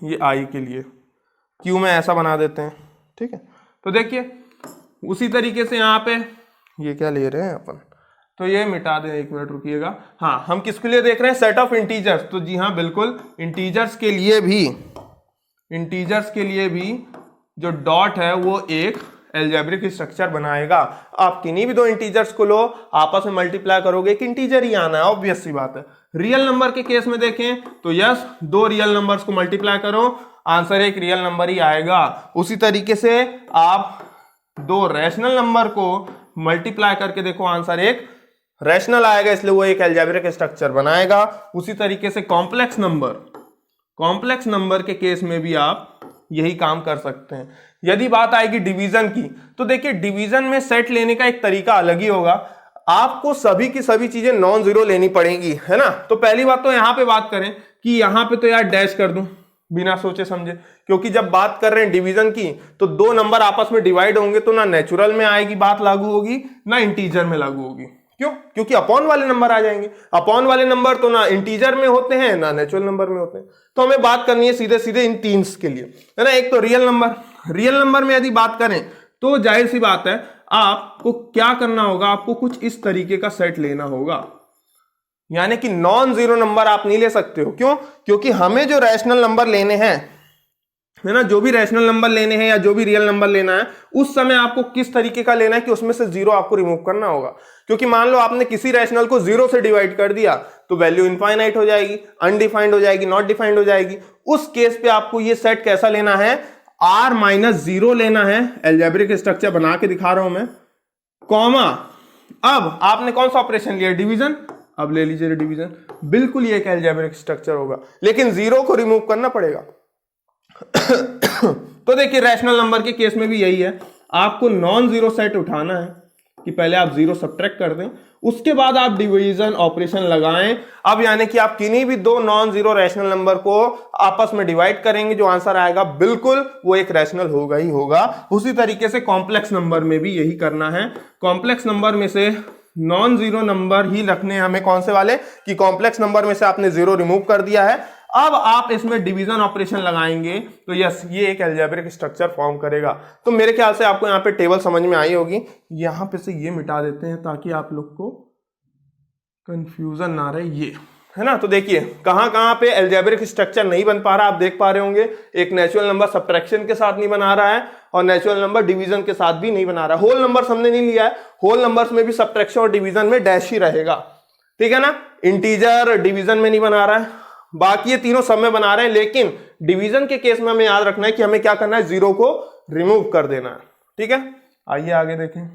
ये आई के लिए क्यू में ऐसा बना देते हैं। ठीक है, तो देखिए उसी तरीके से यहाँ पे ये क्या ले रहे हैं अपन, तो ये मिटा दें, 1 मिनट रुकिएगा। हाँ, हम किसके लिए देख रहे हैं? Set of integers. तो जी हाँ, बिल्कुल इंटीजर्स के लिए भी जो डॉट है वो एक अलजेब्रिक स्ट्रक्चर बनाएगा। आप किन्हीं भी दो इंटीजर्स को लो, आपस में मल्टीप्लाई करोगे, एक इंटीजर ही आना है, ऑब्वियस सी बात है। रियल नंबर के केस में देखें तो यस, दो रियल नंबर्स को मल्टीप्लाई करो, आंसर एक रियल नंबर ही आएगा। उसी तरीके से आप दो रैशनल नंबर को मल्टीप्लाई करके देखो, आंसर एक रैशनल आएगा, इसलिए वो एक अलजेब्रिक स्ट्रक्चर बनाएगा। उसी तरीके से कॉम्प्लेक्स नंबर के केस में भी आप यही काम कर सकते हैं। यदि बात आएगी डिवीजन की, तो देखिए डिवीजन में सेट लेने का एक तरीका अलग ही होगा। आपको सभी की सभी चीजें नॉन जीरो लेनी पड़ेगी, है ना। तो पहली बात तो यहां पे बात करें कि यहां पे तो यार डैश कर दूं बिना सोचे समझे, क्योंकि जब बात कर रहे हैं डिवीजन की तो दो नंबर आपस में डिवाइड होंगे तो ना नेचुरल में आएगी बात लागू होगी, ना इंटीजर में लागू होगी। क्यों? क्योंकि अपॉन वाले नंबर आ जाएंगे। अपॉन वाले नंबर तो ना इंटीजर में होते हैं ना नेचुरल नंबर में होते हैं। तो हमें बात करनी है सीधे सीधे इन तीन के लिए, है ना। एक तो रियल नंबर में यदि बात करें तो जाहिर सी बात है आपको क्या करना होगा, आपको कुछ इस तरीके का सेट लेना होगा। यानी कि नॉन जीरो नंबर आप नहीं ले सकते हो। क्यों? क्योंकि हमें जो रैशनल नंबर लेने हैं, है ना, जो भी रैशनल नंबर लेने हैं या जो भी रियल नंबर लेना है, उस समय आपको किस तरीके का लेना है कि उसमें से जीरो आपको रिमूव करना होगा। क्योंकि मान लो आपने किसी रैशनल को जीरो से डिवाइड कर दिया तो वैल्यू इनफाइनाइट हो जाएगी, अनडिफाइंड हो जाएगी, नॉट डिफाइंड हो जाएगी। उस केस पे आपको ये सेट कैसा लेना है? R-0 लेना है। अलजेब्रिक स्ट्रक्चर बना के दिखा रहा हूं मैं, कॉमा, अब आपने कौन सा ऑपरेशन लिया? डिवीजन। अब ले लीजिए डिवीजन, बिल्कुल ये एक अलजेब्रिक स्ट्रक्चर होगा, लेकिन जीरो को रिमूव करना पड़ेगा। तो देखिए रैशनल नंबर के केस में भी यही है, आपको नॉन जीरो सेट उठाना है कि पहले आप जीरो सब्ट्रैक्ट कर दें, उसके बाद आप डिवीजन ऑपरेशन लगाएं। अब यानी कि आप किन्हीं भी दो नॉन जीरो रैशनल नंबर को आपस में डिवाइड करेंगे, जो आंसर आएगा बिल्कुल वो एक रैशनल होगा ही होगा। उसी तरीके से कॉम्प्लेक्स नंबर में भी यही करना है। कॉम्प्लेक्स नंबर में से नॉन जीरो नंबर ही रखने हैं हमें, कौन से वाले कि कॉम्प्लेक्स नंबर में से आपने जीरो रिमूव कर दिया है। अब आप इसमें डिवीजन ऑपरेशन लगाएंगे तो यस ये एक अलजेब्रिक स्ट्रक्चर फॉर्म करेगा। तो मेरे ख्याल से आपको यहाँ पे टेबल समझ में आई होगी। यहां पे से ये मिटा देते हैं ताकि आप लोग को कंफ्यूजन ना रहे, ये है ना। तो देखिए कहां कहां पे अलजेब्रिक स्ट्रक्चर नहीं बन पा रहा, आप देख पा रहे होंगे। एक नेचुरल नंबर सब्ट्रैक्शन के साथ नहीं बना रहा है और नेचुरल नंबर डिवीजन के साथ भी नहीं बना रहा है। होल नंबर्स हमने नहीं लिया है, होल नंबर्स में भी सब्ट्रैक्शन और डिवीजन में डैश ही रहेगा, ठीक है ना। इंटीजर डिवीजन में नहीं बना रहा है, बाकी ये तीनों सब में बना रहे हैं, लेकिन डिवीजन के केस में हमें याद रखना है कि हमें क्या करना है, जीरो को रिमूव कर देना है, ठीक है। आइए आगे देखें।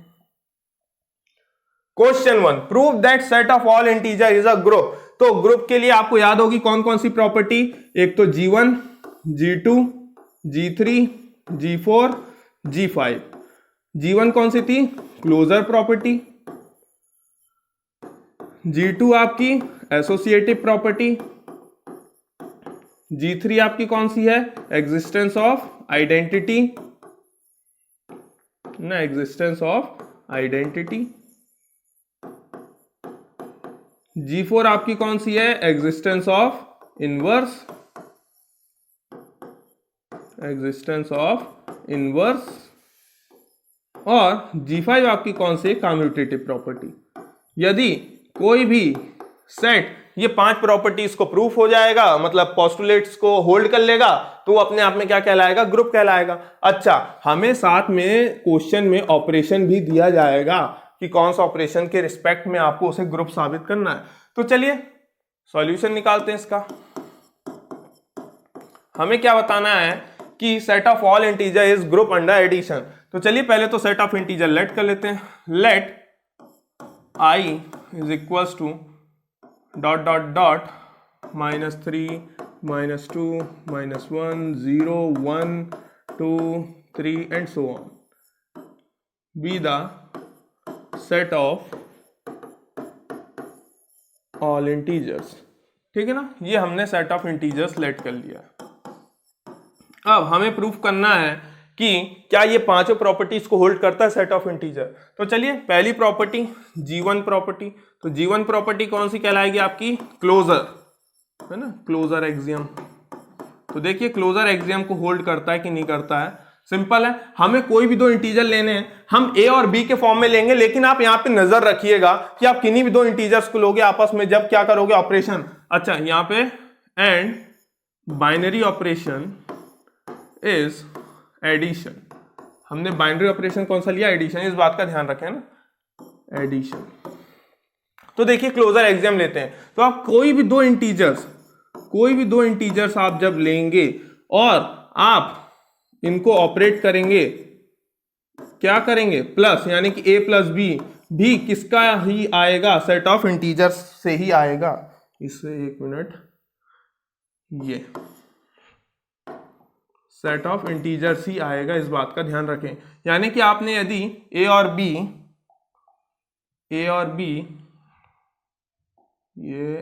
Question 1, prove that set of all integer is a group. तो ग्रुप के लिए आपको याद होगी कौन कौन सी प्रॉपर्टी, एक तो G1, G2, G3, G4, G5। G1 कौन सी थी, क्लोजर प्रॉपर्टी। G2 आपकी एसोसिएटिव प्रॉपर्टी। G3 आपकी कौन सी है, एग्जिस्टेंस ऑफ आइडेंटिटी ना, एग्जिस्टेंस ऑफ आइडेंटिटी। G4 आपकी कौन सी है, existence of inverse, existence of inverse. और G5 आपकी कौन सी, कम्यूटेटिव प्रॉपर्टी। यदि कोई भी सेट ये 5 प्रॉपर्टीज को प्रूफ हो जाएगा, मतलब पोस्टुलेट्स को होल्ड कर लेगा, तो अपने आप में क्या कहलाएगा, ग्रुप कहलाएगा। अच्छा, हमें साथ में क्वेश्चन में ऑपरेशन भी दिया जाएगा कि कौन सा ऑपरेशन के रिस्पेक्ट में आपको उसे ग्रुप साबित करना है। तो चलिए सॉल्यूशन निकालते हैं इसका। हमें क्या बताना है कि set of all integer is group under addition. तो चलिए पहले तो सेट ऑफ इंटीजर लेट कर लेते हैं। Let I is equals to dot dot dot -3 -2 -1 0 1 2 3 and so on be the set of all integers, ठीक है ना। ये हमने सेट ऑफ इंटीजर्स लेट कर लिया। अब हमें प्रूफ करना है कि क्या ये पांचों प्रॉपर्टीज को होल्ड करता है सेट ऑफ इंटीजर। तो चलिए पहली प्रॉपर्टी G1 प्रॉपर्टी। तो G1 प्रॉपर्टी कौन सी कहलाएगी आपकी, क्लोजर, है ना, क्लोजर एक्सियम। तो देखिए क्लोजर एक्सियम को होल्ड करता है कि नहीं करता है। सिंपल है, हमें कोई भी दो इंटीजर लेने हैं, हम A और B के फॉर्म में लेंगे, लेकिन आप यहां पे नजर रखिएगा कि आप किन्हीं भी दो इंटीजर्स को लोगे आपस में जब क्या करोगे, ऑपरेशन। अच्छा यहां पे and binary operation is addition. हमने बाइनरी ऑपरेशन कौन सा लिया, एडिशन, इस बात का ध्यान रखें ना, एडिशन। तो देखिए क्लोजर एक्सियम लेते हैं, तो आप कोई भी दो इंटीजर्स आप जब लेंगे और आप इनको ऑपरेट करेंगे, क्या करेंगे, प्लस, यानी कि A प्लस B भी किसका ही आएगा, सेट ऑफ इंटीजर्स से ही आएगा। इससे एक मिनट, ये सेट ऑफ इंटीजर्स ही आएगा, इस बात का ध्यान रखें। यानी कि आपने यदि A और B ये,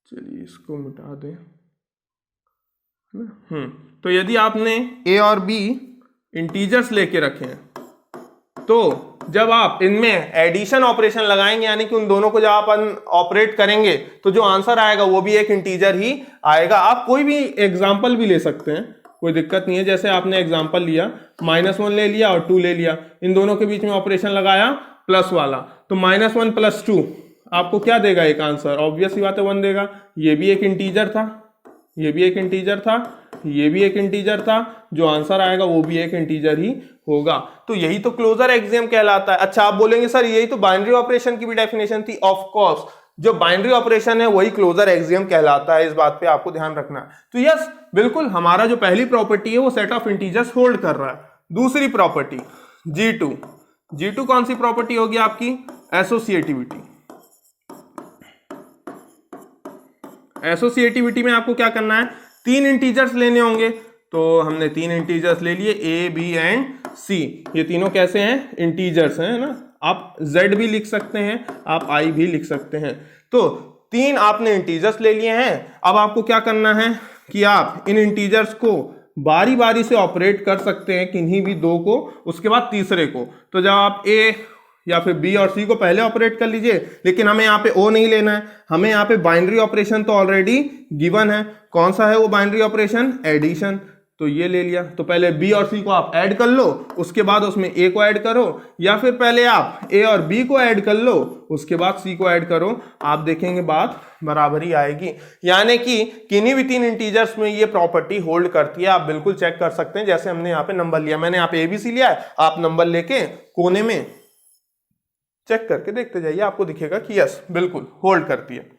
चलिए इसको मिटा दें, तो यदि आपने A और B इंटीजर्स लेके रखे हैं, तो जब आप इनमें एडिशन ऑपरेशन लगाएंगे, यानी कि उन दोनों को जब आप ऑपरेट करेंगे, तो जो आंसर आएगा वो भी एक इंटीजर ही आएगा। आप कोई भी एग्जांपल भी ले सकते हैं, कोई दिक्कत नहीं है। जैसे आपने एग्जांपल लिया, -1 ले लिया और 2 ले लिया, इन दोनों के बीच में ऑपरेशन लगाया प्लस वाला, तो -1 + 2 आपको क्या देगा, एक आंसर, ऑब्वियस ही बात है 1 देगा। ये भी एक इंटीजर था, ये भी एक इंटीजर था, ये भी एक इंटीजर था, जो आंसर आएगा वो भी एक इंटीजर ही होगा। तो यही तो क्लोजर एक्सियम कहलाता है। अच्छा आप बोलेंगे सर यही तो बाइनरी ऑपरेशन की भी डेफिनेशन थी। ऑफ कोर्स, जो बाइनरी ऑपरेशन है वही क्लोजर एक्सियम कहलाता है, इस बात पे आपको ध्यान रखना है। तो यस बिल्कुल, हमारा जो पहली प्रॉपर्टी है वो सेट ऑफ इंटीजर्स होल्ड कर रहा है। दूसरी प्रॉपर्टी G2 कौन सी प्रॉपर्टी होगी आपकी, एसोसिएटिविटी। एसोसिएटिविटी में आपको क्या करना है, 3 इंटीजर्स लेने होंगे। तो हमने 3 इंटीजर्स ले लिए, A, B एंड C, ये तीनों कैसे हैं? इंटीजर्स हैं ना। आप Z भी लिख सकते हैं, आप I भी लिख सकते हैं। तो 3 आपने इंटीजर्स ले लिए हैं। अब आपको क्या करना है कि आप इन इंटीजर्स को बारी बारी से ऑपरेट कर सकते हैं, किन्हीं भी 2 को, उसके बाद तीसरे को। तो जब आप A या फिर B और C को पहले ऑपरेट कर लीजिए, लेकिन हमें यहाँ पे O नहीं लेना है, हमें यहाँ पे बाइनरी ऑपरेशन तो ऑलरेडी गिवन है। कौन सा है वो बाइनरी ऑपरेशन? एडिशन। तो ये ले लिया। तो पहले B और C को आप ऐड कर लो, उसके बाद उसमें A को ऐड करो, या फिर पहले आप A और B को ऐड कर लो, उसके बाद C को ऐड करो। आप देखेंगे बात बराबरी आएगी। यानी कि किन्हीं भी 3 इंटीजर्स में ये प्रॉपर्टी होल्ड करती है। आप बिल्कुल चेक कर सकते हैं। जैसे हमने यहाँ पे नंबर लिया, मैंने यहाँ पे ABC लिया है, आप नंबर लेके कोने में चेक करके देखते जाइए, आपको दिखेगा कि यस बिल्कुल होल्ड करती है।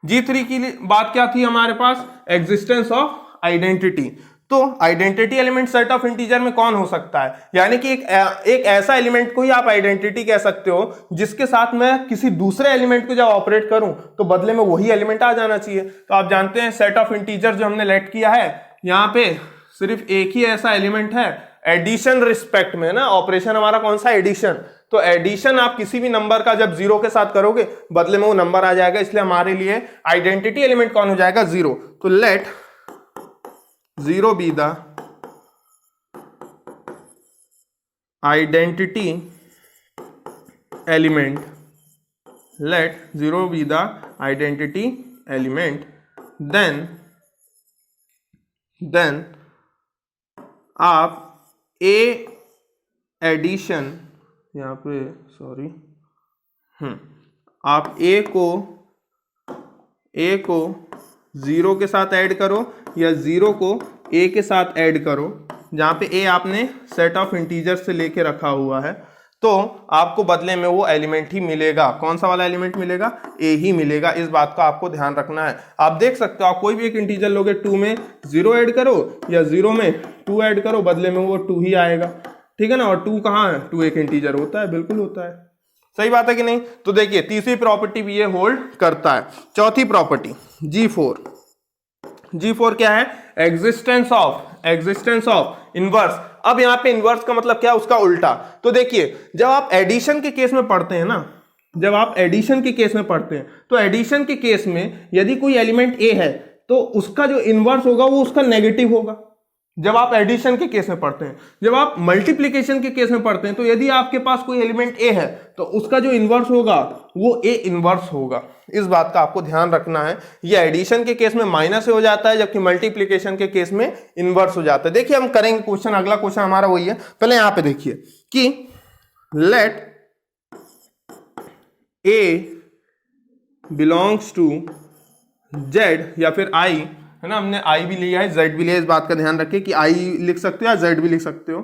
G3 की बात क्या थी हमारे पास? Existence of identity. तो identity element set of integer में कौन हो सकता है? यानी कि एक ऐसा एलिमेंट को ही आप आइडेंटिटी कह सकते हो जिसके साथ मैं किसी दूसरे एलिमेंट को जब ऑपरेट करूं तो बदले में वही एलिमेंट आ जाना चाहिए। तो आप जानते हैं सेट ऑफ इंटीजर जो हमने लेट किया है, यहाँ पे सिर्फ एक ही ऐसा एलिमेंट है एडिशन रिस्पेक्ट में ना। ऑपरेशन हमारा कौन सा? एडिशन। तो एडिशन आप किसी भी नंबर का जब 0 के साथ करोगे बदले में वो नंबर आ जाएगा, इसलिए हमारे लिए आइडेंटिटी एलिमेंट कौन हो जाएगा? 0। तो let 0 be the identity element, let 0 be the identity element, then आप A एडिशन, यहाँ पे सॉरी, आप A को 0 के साथ ऐड करो या 0 को A के साथ ऐड करो, जहाँ पे A आपने सेट ऑफ इंटीजर से लेके रखा हुआ है, तो आपको बदले में वो एलिमेंट ही मिलेगा। कौन सा वाला एलिमेंट मिलेगा? A ही मिलेगा। इस बात का आपको ध्यान रखना है। आप देख सकते हो, आप कोई भी एक इंटीजर लोगे, 2 में 0 ऐड करो या 0 में 2 ऐड करो, बदले में वो 2 ही आएगा। ठीक है ना। और 2 कहाँ है? 2 एक इंटीजर होता है, बिल्कुल होता है। सही बात है कि नहीं? तो देखिए तीसरी प्रॉपर्टी भी ये होल्ड करता है। चौथी प्रॉपर्टी G4 क्या है? Existence of inverse. अब यहाँ पे इनवर्स का मतलब क्या है? उसका उल्टा। तो देखिए जब आप एडिशन के केस में पढ़ते हैं ना, तो एडिशन के केस में यदि कोई एलिमेंट A है तो उसका जो इनवर्स होगा वो उसका नेगेटिव होगा। जब आप एडिशन के केस में पढ़ते हैं, जब आप मल्टीप्लिकेशन के केस में पढ़ते हैं, तो यदि आपके पास कोई एलिमेंट A है तो उसका जो इनवर्स होगा वो A इनवर्स होगा। इस बात का आपको ध्यान रखना है। ये एडिशन के केस में माइनस हो जाता है, जबकि मल्टीप्लिकेशन के केस में इनवर्स हो जाता है। देखिए हम करेंगे क्वेश्चन, अगला क्वेश्चन हमारा वही है। पहले यहां पे देखिए कि let A belongs to Z या फिर I, है ना, हमने I भी लिया है, Z भी लिया है। इस बात का ध्यान रखिए कि I लिख सकते हो या Z भी लिख सकते हो।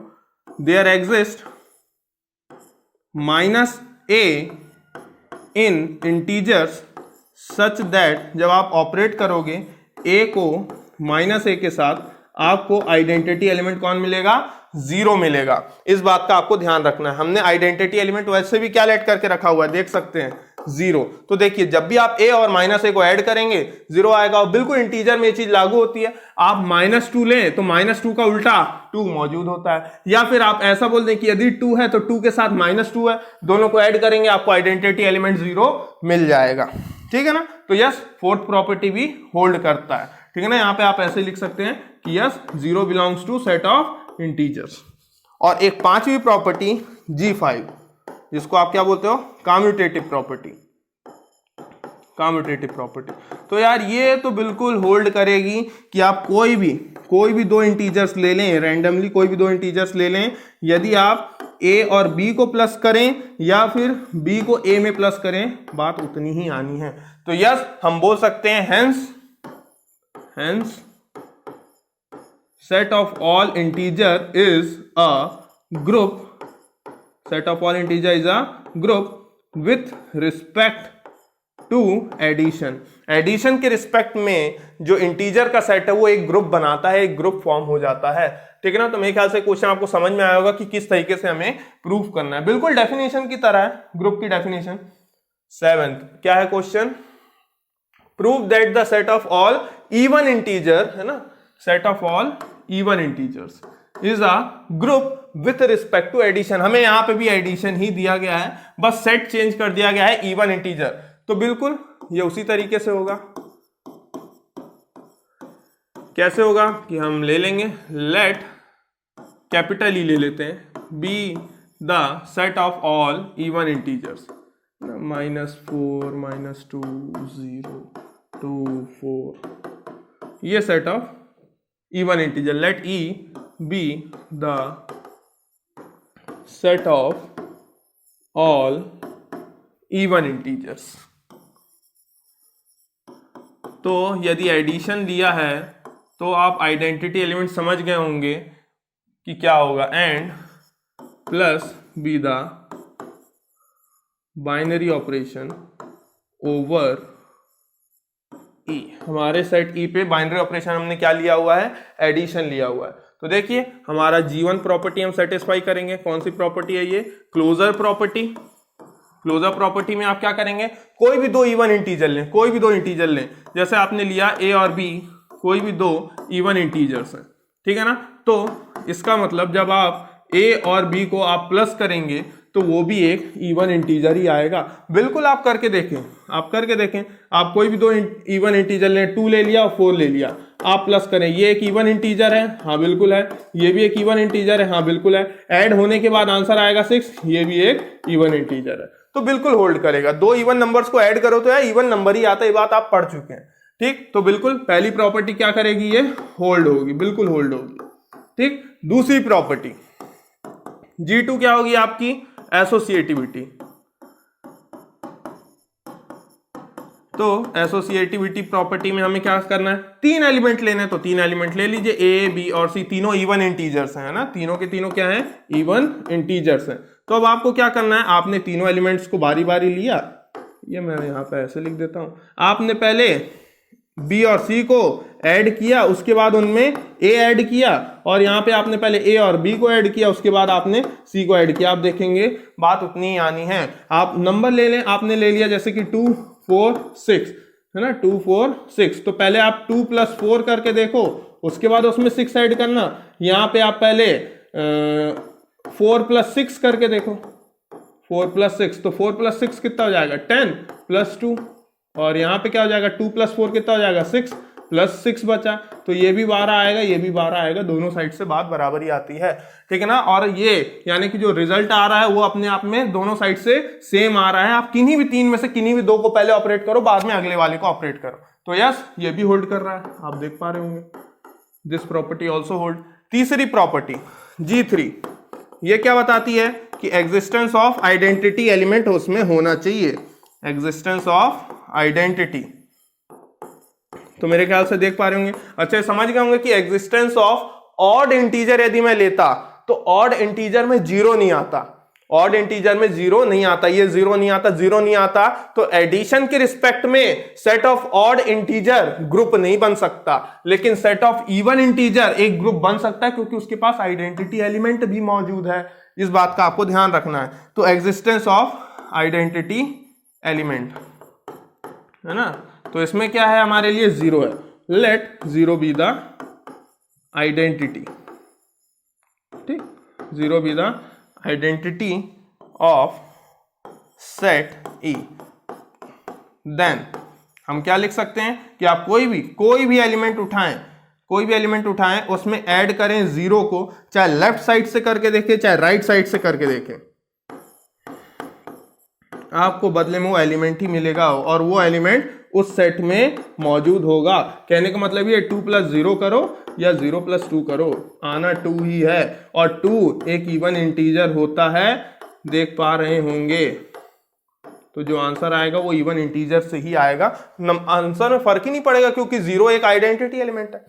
There exist -A in integers such that, जब आप ऑपरेट करोगे A को -A के साथ, आपको आइडेंटिटी एलिमेंट कौन मिलेगा? 0 मिलेगा। इस बात का आपको ध्यान रखना है। हमने आइडेंटिटी एलिमेंट वैसे भी क्या लेट करके रखा हुआ है, देख सकते हैं, 0। तो देखिए जब भी आप A और -A को ऐड करेंगे 0 आएगा। और बिल्कुल इंटीजर में ये चीज लागू होती है। आप -2 लें तो -2 का उल्टा 2 मौजूद होता है। या फिर आप ऐसा बोल दें कि यदि 2 है तो 2 के साथ -2 है, दोनों को ऐड करेंगे आपको आइडेंटिटी एलिमेंट 0 मिल जाएगा। ठीक है ना। तो यस, फोर्थ प्रॉपर्टी भी होल्ड करता है। ठीक है ना। यहाँ पे आप ऐसे लिख सकते हैं कि yes 0 belongs to set of integers. और एक पांचवी प्रॉपर्टी G5, जिसको आप क्या बोलते हो? Commutative property. तो यार ये तो बिल्कुल होल्ड करेगी कि आप कोई भी 2 इंटीजर्स ले लें, रैंडमली कोई भी 2 इंटीजर्स ले लें, यदि आप A और B को प्लस करें या फिर B को A में प्लस करें, बात उतनी ही आनी है। तो यस हम बोल सकते हैं hence set of all integer is a group, with respect to addition। Addition के रिस्पेक्ट में जो इंटीजर का सेट है वो एक ग्रुप बनाता है, एक ग्रुप फॉर्म हो जाता है। ठीक है ना। तो मेरे ख्याल से क्वेश्चन आपको समझ में आया होगा कि किस तरीके से हमें प्रूफ करना है। बिल्कुल डेफिनेशन की तरह है, ग्रुप की डेफिनेशन। 7th क्या है question? Prove that the set of all even integer, है ना, set of all even integers. Is a group with respect to addition. हमें यहां पे भी एडिशन ही दिया गया है, बस सेट चेंज कर दिया गया है इवन इंटीजर। तो बिल्कुल ये उसी तरीके से होगा। कैसे होगा कि हम ले लेंगे लेट कैपिटल ई ले लेते हैं be the set of all even integers, -4 -2 0 2 4, ये set of even integer. Let E be the set of all even integers. तो यदि एडिशन लिया है तो आप आइडेंटिटी एलिमेंट समझ गए होंगे कि क्या होगा, and plus B the binary operation over E. हमारे सेट ई पे बाइनरी ऑपरेशन हमने क्या लिया हुआ है, एडिशन लिया हुआ है। तो देखिए हमारा G1 प्रॉपर्टी हम सेटिस्फाई करेंगे। कौन सी प्रॉपर्टी है ये, क्लोजर प्रॉपर्टी। क्लोजर प्रॉपर्टी में आप क्या करेंगे, कोई भी दो इवन इंटीजर लें, कोई भी दो इंटीजर लें। जैसे आपने लिया ए और बी, कोई भी दो इवन इंटीजर्स हैं, ठीक है ना। तो इसका मतलब जब आप ए और बी को आप प्लस करेंगे तो वो भी एक इवन इंटीजर ही आएगा। बिल्कुल आप करके देखें, आप करके देखें। आप कोई भी दो इवन इंटीजर लें, 2 ले लिया और 4 ले लिया, आप प्लस करें, ये एक इवन इंटीजर है, हाँ बिल्कुल है। ये भी एक इवन इंटीजर है, हाँ बिल्कुल है। ऐड होने के बाद आंसर आएगा 6, ये भी एक इवन इंटीजर है। तो बिल्कुल होल्ड करेगा। दो इवन नंबर्स को ऐड करो तो यार इवन नंबर ही आता है, ये बात आप पढ़ चुके हैं, ठीक। तो बिल्कुल पहली प्रॉपर्टी क्या करेगी, ये होल्ड होगी, बिल्कुल होल्ड होगी, ठीक। दूसरी प्रॉपर्टी G2 क्या होगी आपकी, एसोसिएटिविटी। तो एसोसिएटिविटी प्रॉपर्टी में हमें क्या करना है, 3 एलिमेंट लेने हैं। तो 3 एलिमेंट ले लीजिए, ए बी और सी, तीनों इवन इंटीजर्स हैं ना, तीनों के तीनों क्या हैं, इवन इंटीजर्स हैं। तो अब आपको क्या करना है, आपने तीनों एलिमेंट्स को बारी बारी लिया, ये मैं यहां पे ऐसे लिख देता हूं। आपने पहले बी और सी को ऐड किया, उसके बाद उनमें ए ऐड किया, और यहाँ पे आपने पहले ए और बी को ऐड किया, उसके बाद आपने सी को ऐड किया। आप देखेंगे बात उतनी ही आनी है। आप नंबर ले लें, आपने ले लिया जैसे कि 2 4 6 है ना, 2 4 6। तो पहले आप 2 + 4 करके देखो, उसके बाद उसमें 6 ऐड करना। यहाँ पे आप पहले 4 + 6 करके देखो, 4 + 6, तो 4 + 6 कितना हो जाएगा, 10 + 2, और यहाँ पे क्या हो जाएगा, 2 + 4 कितना हो जाएगा, 6 + 6 बचा। तो ये भी 12 आएगा, ये भी 12 आएगा, दोनों साइड से बात बराबर ही आती है, ठीक है ना। और ये यानी कि जो रिजल्ट आ रहा है वो अपने आप में दोनों साइड से सेम आ रहा है। आप किन्हीं भी 3 में से किन्हीं भी 2 को पहले ऑपरेट करो, बाद में अगले वाले को ऑपरेट करो। तो यस, ये भी होल्ड कर रहा है, आप देख पा रहे होंगे। This property also hold. तीसरी प्रॉपर्टी G3, ये क्या बताती है कि एग्जिस्टेंस ऑफ आइडेंटिटी एलिमेंट उसमें होना चाहिए, एग्जिस्टेंस ऑफ आइडेंटिटी। तो मेरे ख्याल से देख पा रहे होंगे, अच्छा समझ गए होंगे कि एग्जिस्टेंस ऑफ ऑड इंटीजर यदि मैं लेता तो ऑड इंटीजर में 0 नहीं आता, ऑड इंटीजर में 0 नहीं आता, ये 0 नहीं आता, 0 नहीं आता। तो एडिशन के रिस्पेक्ट में set of odd integer group नहीं बन सकता, लेकिन सेट ऑफ इवन इंटीजर एक ग्रुप बन सकता है, क्योंकि उसके पास आइडेंटिटी एलिमेंट भी मौजूद है। इस बात का आपको ध्यान रखना है। तो एग्जिस्टेंस ऑफ आइडेंटिटी एलिमेंट है ना, तो इसमें क्या है, हमारे लिए 0 है। लेट 0 बी द आइडेंटिटी, ठीक, 0 be the identity of set E. Then हम क्या लिख सकते हैं कि आप कोई भी एलिमेंट उठाएं, कोई भी एलिमेंट उठाएं, उसमें ऐड करें 0 को, चाहे लेफ्ट साइड से करके देखें चाहे राइट साइड से करके देखें, आपको बदले में वो एलिमेंट ही मिलेगा, और वो एलिमेंट उस सेट में मौजूद होगा। कहने का मतलब ये 2 + 0 करो या 0 + 2 करो, आना 2 ही है, और 2 एक इवन इंटीजर होता है, देख पा रहे होंगे। तो जो आंसर आएगा वो इवन इंटीजर से ही आएगा, आंसर में फर्क ही नहीं पड़ेगा, क्योंकि 0 एक आइडेंटिटी एलिमेंट है।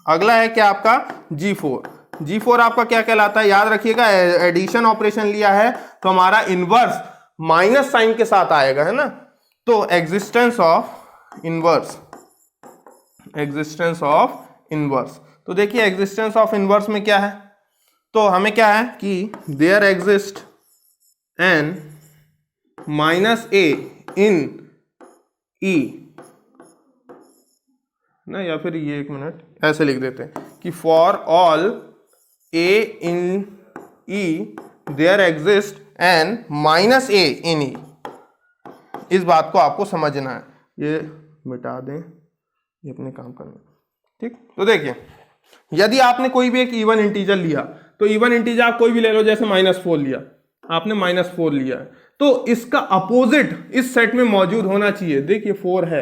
अगला है क्या आपका G4 आपका क्या कहलाता है, याद रखिएगा, एडिशन ऑपरेशन लिया है तो हमारा इनवर्स माइनस साइन के साथ आएगा, है ना। तो एग्जिस्टेंस ऑफ इनवर्स, तो देखिए एग्जिस्टेंस ऑफ इनवर्स में क्या है, तो हमें क्या है कि there exist an -a in E ना, या फिर ये एक मिनट ऐसे लिख देते हैं कि for all a in e there exists n minus a in e। इस बात को आपको समझना है, ये मिटा दें, ये अपने काम करना। ठीक, तो देखिए यदि आपने कोई भी एक इवन इंटीजर लिया, तो इवन इंटीजर आप कोई भी ले लो, जैसे -4 लिया आपने, -4 लिया है, तो इसका अपोजिट इस सेट में मौजूद होना चाहिए। देखिए 4 है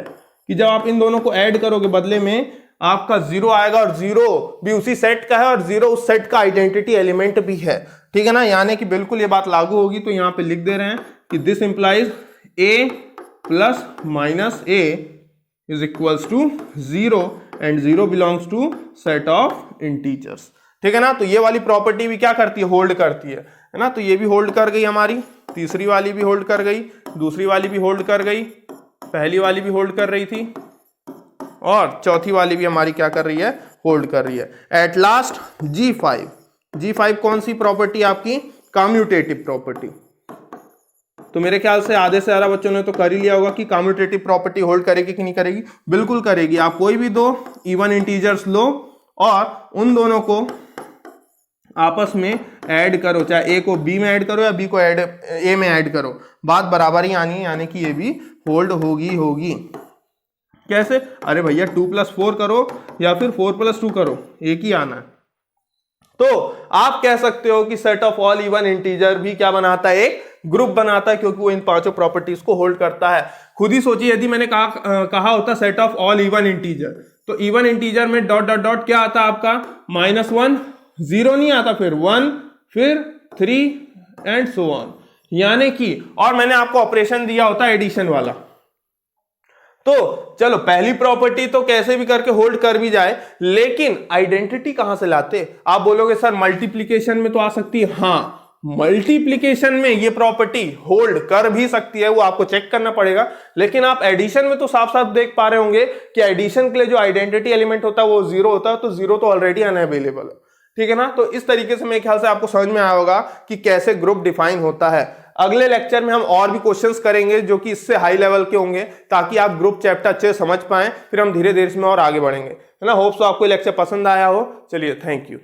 कि जब आप इन दोनों को ऐड करोगे बदले में आपका 0 आएगा, और 0 भी उसी सेट का है और 0 उस सेट का आइडेंटिटी एलिमेंट भी है। ठीक है ना, यानी कि बिल्कुल ये बात लागू होगी। तो यहां पे लिख दे रहे हैं कि this implies a plus minus a is equals to 0 and 0 belongs to set of integers. ठीक है ना, तो ये वाली प्रॉपर्टी भी क्या करती है, होल्ड करती है ना। तो ये भी होल्ड कर गई हमारी, तीसरी वाली भी होल्ड कर गई, दूसरी वाली भी होल्ड कर गई, पहली वाली भी होल्ड कर रही थी, और चौथी वाली भी हमारी क्या कर रही है, होल्ड कर रही है। एट लास्ट G5, G5 कौन सी प्रॉपर्टी आपकी, कम्यूटेटिव प्रॉपर्टी। तो मेरे ख्याल से आधे से ज्यादा बच्चों ने तो कर ही लिया होगा कि कम्यूटेटिव प्रॉपर्टी होल्ड करेगी कि नहीं करेगी, बिल्कुल करेगी। आप कोई भी दो इवन इंटीजर्स लो और उन दोनों को आपस में ऐड करो, चाहे a को b में ऐड करो या b को a में ऐड करो, बात बराबर ही आनी है, यानी कि ये भी होल्ड होगी। कैसे, अरे भैया 2 + 4 करो या फिर 4 + 2 करो, एक ही आना है। तो आप कह सकते हो कि set of all even integer भी क्या बनाता है, एक ग्रुप बनाता है, क्योंकि वो इन पांचों प्रॉपर्टीज को होल्ड करता है। खुद ही सोचिए, यदि मैंने कहा होता set of all even integer, तो इवन इंटीजर में डॉट डॉट डॉट क्या आता आपका, -1, 0 नहीं आता, फिर 1, फिर 3 एंड सो ऑन, यानी कि, और मैंने आपको ऑपरेशन दिया होता एडिशन वाला। तो चलो पहली प्रॉपर्टी तो कैसे भी करके होल्ड कर भी जाए, लेकिन आइडेंटिटी कहां से लाते। आप बोलोगे सर मल्टीप्लिकेशन में तो आ सकती है, हाँ मल्टीप्लिकेशन में ये प्रॉपर्टी होल्ड कर भी सकती है, वो आपको चेक करना पड़ेगा। लेकिन आप एडिशन में तो साफ साफ देख पा रहे होंगे कि एडिशन के लिए जो आइडेंटिटी एलिमेंट होता है वो 0 होता है, तो 0 तो ऑलरेडी अनअवेलेबल है। ठीक है ना, तो इस तरीके से मेरे ख्याल से आपको समझ में आया होगा कि कैसे ग्रुप डिफाइन होता है। अगले लेक्चर में हम और भी क्वेश्चंस करेंगे जो कि इससे हाई लेवल के होंगे, ताकि आप ग्रुप चैप्टर अच्छे से समझ पाएं, फिर हम धीरे धीरे इसमें और आगे बढ़ेंगे, है ना। होप सो आपको लेक्चर पसंद आया हो। चलिए, थैंक यू।